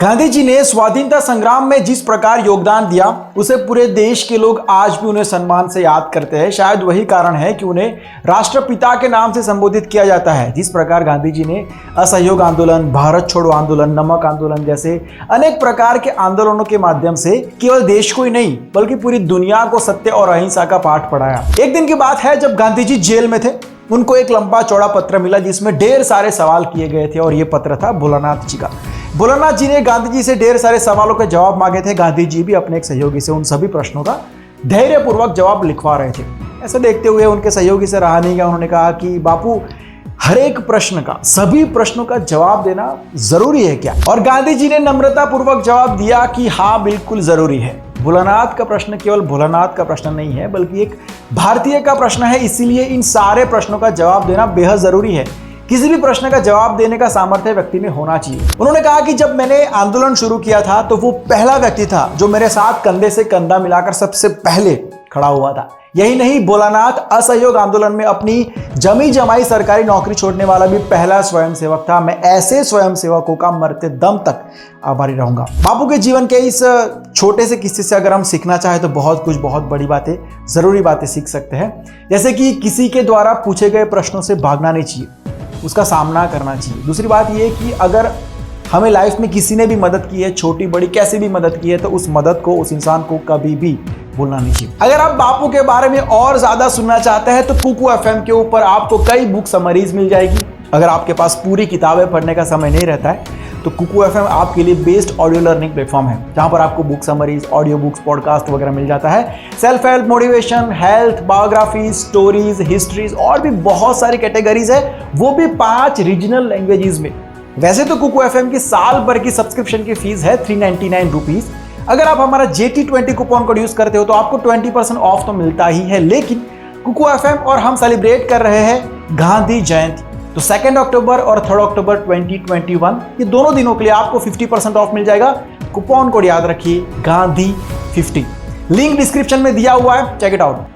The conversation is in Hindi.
गांधी जी ने स्वाधीनता संग्राम में जिस प्रकार योगदान दिया उसे पूरे देश के लोग आज भी उन्हें सम्मान से याद करते हैं। शायद वही कारण है कि उन्हें राष्ट्रपिता के नाम से संबोधित किया जाता है। जिस प्रकार गांधी जी ने असहयोग आंदोलन, भारत छोड़ो आंदोलन, नमक आंदोलन जैसे अनेक प्रकार के आंदोलनों के माध्यम से केवल देश को ही नहीं बल्कि पूरी दुनिया को सत्य और अहिंसा का पाठ पढ़ाया। एक दिन की बात है जब गांधी जी जेल में थे। उनको एक लंबा चौड़ा पत्र मिला जिसमें ढेर सारे सवाल किए गए थे और ये पत्र था भोलानाथ जी का। भोलानाथ जी ने गांधी जी से ढेर सारे सवालों के जवाब मांगे थे। गांधी जी भी अपने एक सहयोगी से उन सभी प्रश्नों का धैर्यपूर्वक जवाब लिखवा रहे थे। ऐसे देखते हुए उनके सहयोगी से रहा नहीं गया। उन्होंने कहा कि बापू, हर एक प्रश्न का, सभी प्रश्नों का जवाब देना जरूरी है क्या? और गांधी जी ने नम्रता पूर्वक जवाब दिया कि हाँ, बिल्कुल जरूरी है। भोलानाथ का प्रश्न केवल भोलानाथ का प्रश्न नहीं है बल्कि एक भारतीय का प्रश्न है। इसीलिए इन सारे प्रश्नों का जवाब देना बेहद जरूरी है। किसी भी प्रश्न का जवाब देने का सामर्थ्य व्यक्ति में होना चाहिए। उन्होंने कहा कि जब मैंने आंदोलन शुरू किया था तो वो पहला व्यक्ति था जो मेरे साथ कंधे से कंधा मिलाकर सबसे पहले खड़ा हुआ था। यही नहीं, भोलानाथ असहयोग आंदोलन में अपनी जमी जमाई सरकारी नौकरी छोड़ने वाला भी पहला स्वयंसेवक था। मैं ऐसे स्वयंसेवकों का मरते दम तक आभारी रहूंगा। बापू के जीवन के इस छोटे से किस्से से अगर हम सीखना चाहें तो बहुत कुछ, बहुत बड़ी बातें, जरूरी बातें सीख सकते हैं। जैसे कि किसी के द्वारा पूछे गए प्रश्नों से भागना नहीं चाहिए, उसका सामना करना चाहिए। दूसरी बात यह कि अगर हमें लाइफ में किसी ने भी मदद की है, छोटी बड़ी कैसे भी मदद की है, तो उस मदद को, उस इंसान को कभी भी भूलना नहीं चाहिए। अगर आप बापू के बारे में और ज्यादा सुनना चाहते हैं तो कुकू एफएम के ऊपर आपको कई बुक समरीज मिल जाएगी। अगर आपके पास पूरी किताबें पढ़ने का समय नहीं रहता है तो कुकू एफएम आपके लिए बेस्ट ऑडियो लर्निंग प्लेटफॉर्म है, जहां पर आपको book summaries, audio books, podcast वगैरह मिल जाता है। Self help, motivation, health, biography, stories, histories और भी बहुत सारी कैटेगरीज है, वो भी 5 रीजनल लैंग्वेजेस में। वैसे तो कुकू एफएम की साल भर की सब्सक्रिप्शन की फीस है 399 रुपीज। अगर आप हमारा JT20 कूपन कोड यूज करते हो तो आपको 20% ऑफ तो मिलता ही है। लेकिन कुकू एफएम और हम सेलिब्रेट कर रहे हैं गांधी जयंती। तो 2 अक्टूबर और 3 अक्टूबर 2021 ये दोनों दिनों के लिए आपको 50% ऑफ मिल जाएगा। कूपन कोड याद रखिए, गांधी 50। लिंक डिस्क्रिप्शन में दिया हुआ है, चेक इट आउट।